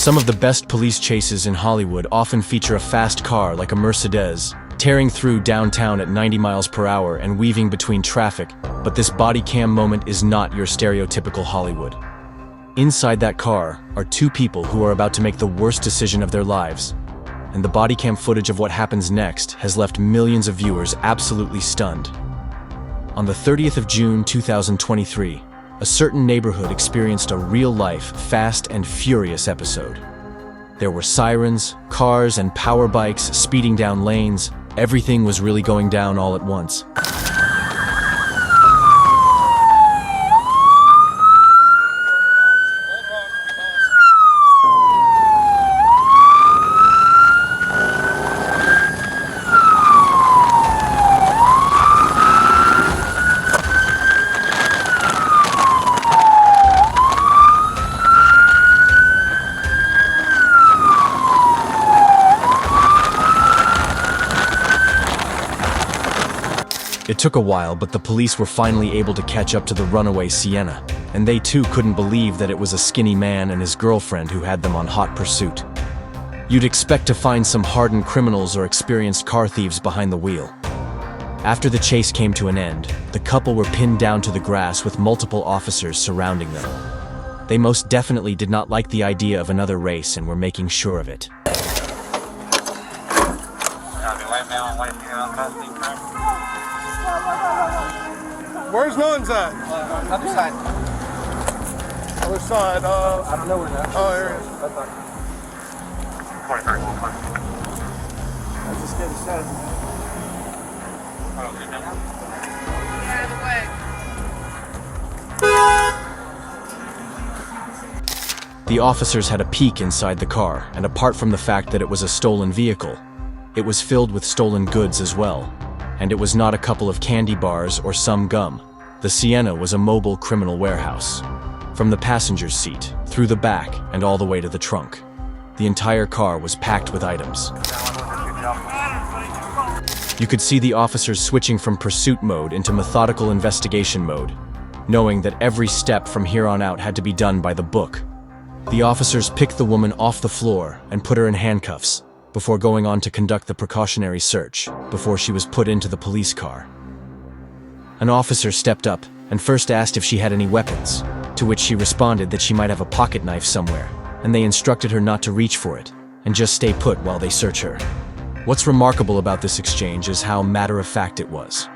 Some of the best police chases in Hollywood often feature a fast car like a Mercedes, tearing through downtown at 90 miles per hour and weaving between traffic, but this body cam moment is not your stereotypical Hollywood. Inside that car are two people who are about to make the worst decision of their lives, and the body cam footage of what happens next has left millions of viewers absolutely stunned. On the 30th of June 2023, a certain neighborhood experienced a real-life, fast and furious episode. There were sirens, cars and power bikes speeding down lanes. Everything was really going down all at once. It took a while, but the police were finally able to catch up to the runaway Sienna, and they too couldn't believe that it was a skinny man and his girlfriend who had them on hot pursuit. You'd expect to find some hardened criminals or experienced car thieves behind the wheel. After the chase came to an end, the couple were pinned down to the grass with multiple officers surrounding them. They most definitely did not like the idea of another race and were making sure of it. Where's Nuns at? Other side. Other side. I don't know where that is. Oh, there it is. That's fine. I just get set. The officers had a peek inside the car, and apart from the fact that it was a stolen vehicle, it was filled with stolen goods as well. And it was not a couple of candy bars or some gum. The Sienna was a mobile criminal warehouse. From the passenger's seat, through the back, and all the way to the trunk. The entire car was packed with items. You could see the officers switching from pursuit mode into methodical investigation mode, knowing that every step from here on out had to be done by the book. The officers picked the woman off the floor and put her in handcuffs, before going on to conduct the precautionary search, before she was put into the police car. An officer stepped up and first asked if she had any weapons, to which she responded that she might have a pocket knife somewhere, and they instructed her not to reach for it, and just stay put while they search her. What's remarkable about this exchange is how matter-of-fact it was.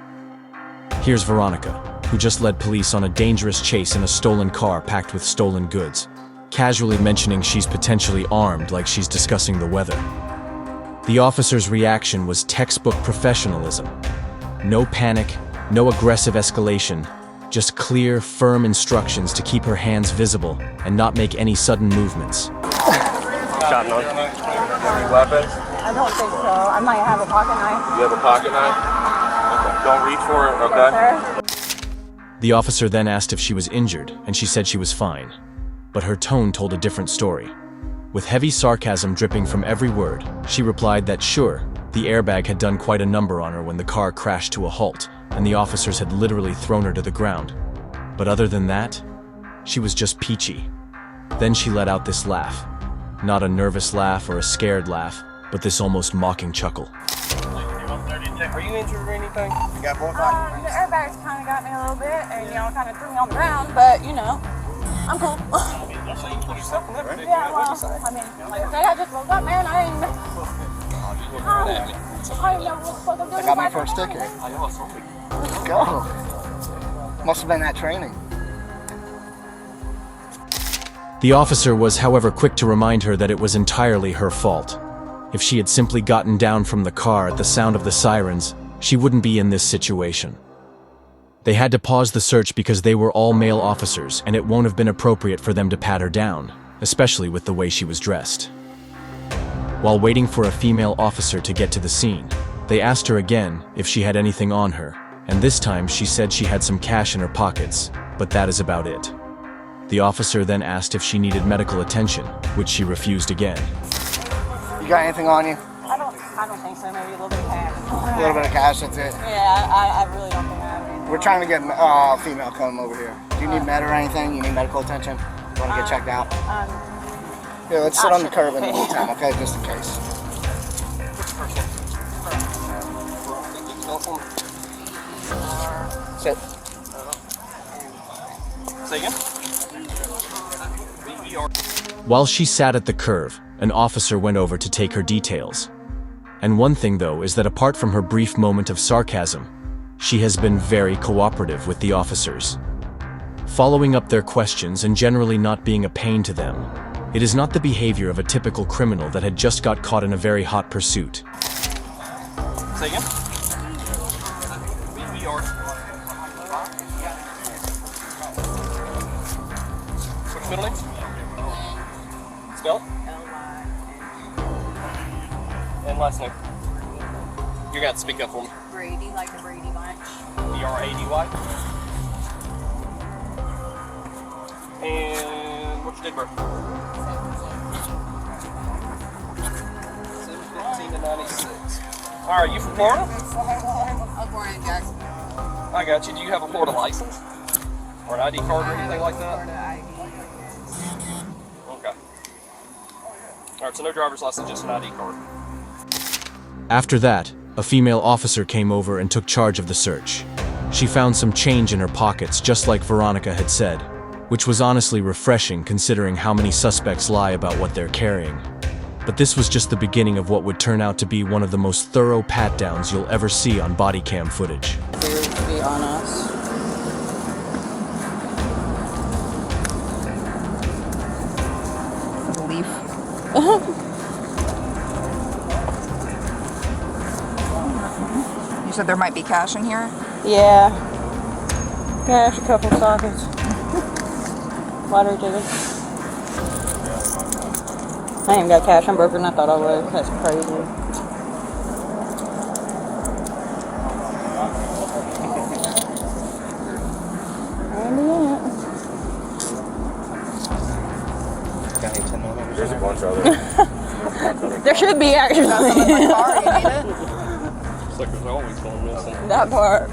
Here's Veronica, who just led police on a dangerous chase in a stolen car packed with stolen goods, casually mentioning she's potentially armed like she's discussing the weather. The officer's reaction was textbook professionalism. No panic, no aggressive escalation, just clear, firm instructions to keep her hands visible and not make any sudden movements. Shot none. Any weapons? I don't think so. I might have a pocket knife. You have a pocket knife? Okay. Don't reach for it, okay? Yes, sir. The officer then asked if she was injured, and she said she was fine. But her tone told a different story. With heavy sarcasm dripping from every word, she replied that sure, the airbag had done quite a number on her when the car crashed to a halt, and the officers had literally thrown her to the ground. But other than that, she was just peachy. Then she let out this laugh. Not a nervous laugh or a scared laugh, but this almost mocking chuckle. Are you injured or anything? You got both The airbags kind of got me a little bit, and kind of threw me on the ground, but I'm cool. You put yourself in that predicament. Yeah, well, I mean, like I said, I just woke up, man. I didn't know what the fuck I'm doing. I got my first ticket. Let's go. Must have been that training. The officer was, however, quick to remind her that it was entirely her fault. If she had simply gotten down from the car at the sound of the sirens, she wouldn't be in this situation. They had to pause the search because they were all male officers, and it won't have been appropriate for them to pat her down, especially with the way she was dressed. While waiting for a female officer to get to the scene, they asked her again if she had anything on her, and this time she said she had some cash in her pockets, but that is about it. The officer then asked if she needed medical attention, which she refused again. You got anything on you? I don't think so. Maybe a little bit of cash. A little bit of cash, that's it. Yeah, I really don't think I have anything. We're trying to get a female come over here. Do you need med or anything? You need medical attention? Want to get checked out? Yeah, let's sit on the curb in the meantime, okay? Just in case. Sit. Say again? While she sat at the curve, an officer went over to take her details. And one thing though is that apart from her brief moment of sarcasm, she has been very cooperative with the officers. Following up their questions and generally not being a pain to them. It is not the behavior of a typical criminal that had just got caught in a very hot pursuit. Say again? What's your middle name? Spell it? And last name? You're gonna have to speak up for me. Brady, like the Brady Bunch. B-R-A-D-Y. And what's your date of birth? 7/15/96. Alright, you from Florida? I was born in Jacksonville. I got you. Do you have a Florida license? Or an ID card or anything like that? Okay. Alright, so no driver's license, just an ID card. After that, a female officer came over and took charge of the search. She found some change in her pockets, just like Veronica had said, which was honestly refreshing considering how many suspects lie about what they're carrying. But this was just the beginning of what would turn out to be one of the most thorough pat-downs you'll ever see on body cam footage. Appears to be on us. The leaf. You said there might be cash in here? Yeah. Cash, a couple sockets. Lottery tickets. I ain't even got cash. I'm broke and I thought I would. That's crazy. There's a bunch of them. There should be actually. My car, you need it? It's like there's always going missing. That part.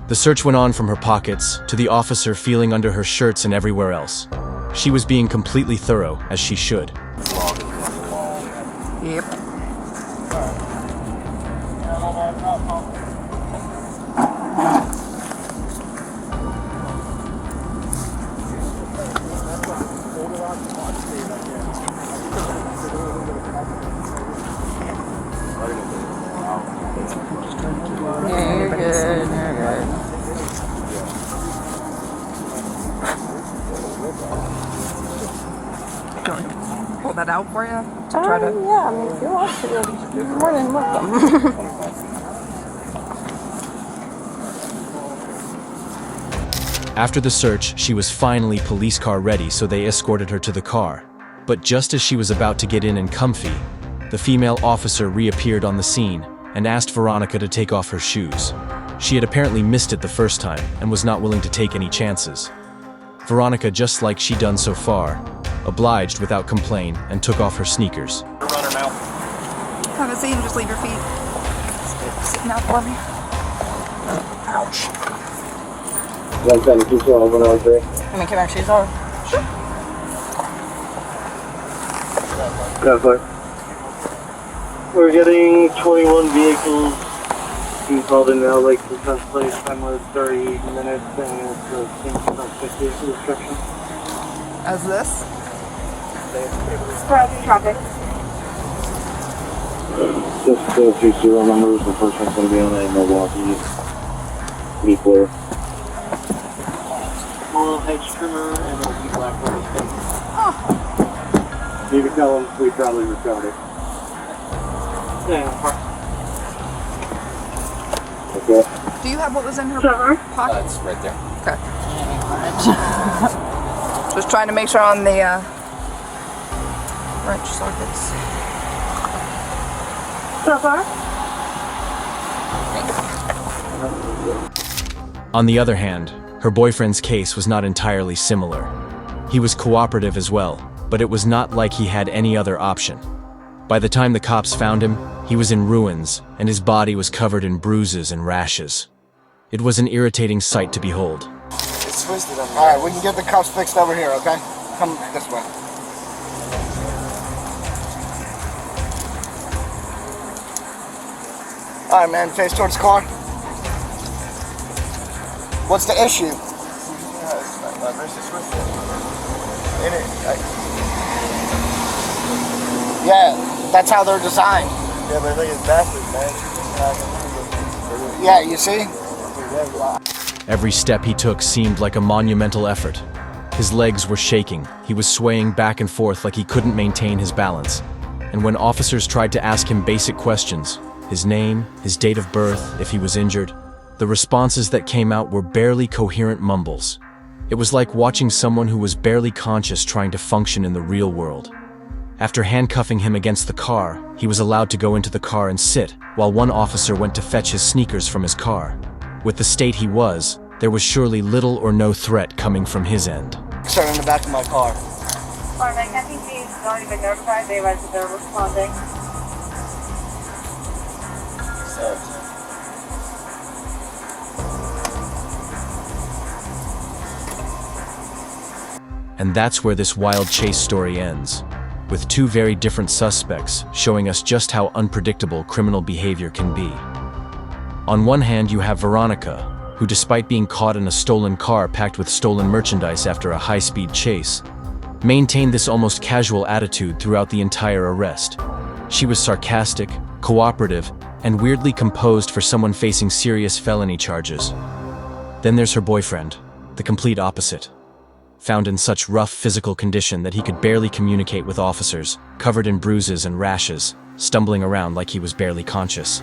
The search went on from her pockets to the officer feeling under her shirts and everywhere else. She was being completely thorough, as she should. Yep. Yeah, you're good. You're good. Do you want me to pull that out for you? To try to... Yeah, I mean, if you want to, you're more than welcome. After the search, she was finally police car ready, so they escorted her to the car. But just as she was about to get in and comfy, the female officer reappeared on the scene and asked Veronica to take off her shoes. She had apparently missed it the first time and was not willing to take any chances. Veronica, just like she'd done so far, obliged without complaint and took off her sneakers. You're a runner now. Have a seat and just leave your feet sitting out for me. Ouch. 172, 103. Let me keep my shoes on. Go for it. We're getting 21 vehicles being called in now, like the best place. Time was 30 minutes, and it's a single 50 restriction. As this? Traffic. Just two serial numbers. The first one's going to be on a Milwaukee V4. Small hedge trimmer and it'll be black rubber stain. You can tell them we probably recovered it. Yeah. Okay. Do you have what was in her pocket? It's right there. Okay. Just trying to make sure on the wrench sockets. So far? On the other hand, her boyfriend's case was not entirely similar. He was cooperative as well, but it was not like he had any other option. By the time the cops found him, he was in ruins, and his body was covered in bruises and rashes. It was an irritating sight to behold. Is It's twisted on me. All right, we can get the cuffs fixed over here, okay? Come this way. All right, man, face towards the car. What's the issue? My wrist is twisted. And Yeah, that's how they're designed. yeah, but look, it's backwards, man. Yeah, you see? Every step he took seemed like a monumental effort. His legs were shaking, he was swaying back and forth like he couldn't maintain his balance. And when officers tried to ask him basic questions, his name, his date of birth, if he was injured, the responses that came out were barely coherent mumbles. It was like watching someone who was barely conscious trying to function in the real world. After handcuffing him against the car, he was allowed to go into the car and sit, while one officer went to fetch his sneakers from his car. With the state he was, there was surely little or no threat coming from his end. Start in the back of my car. I think he's already been notified. They realized that they're responding. And that's where this wild chase story ends, with two very different suspects showing us just how unpredictable criminal behavior can be. On one hand, you have Veronica, who despite being caught in a stolen car packed with stolen merchandise after a high-speed chase, maintained this almost casual attitude throughout the entire arrest. She was sarcastic, cooperative, and weirdly composed for someone facing serious felony charges. Then there's her boyfriend, the complete opposite. Found in such rough physical condition that he could barely communicate with officers, covered in bruises and rashes, stumbling around like he was barely conscious.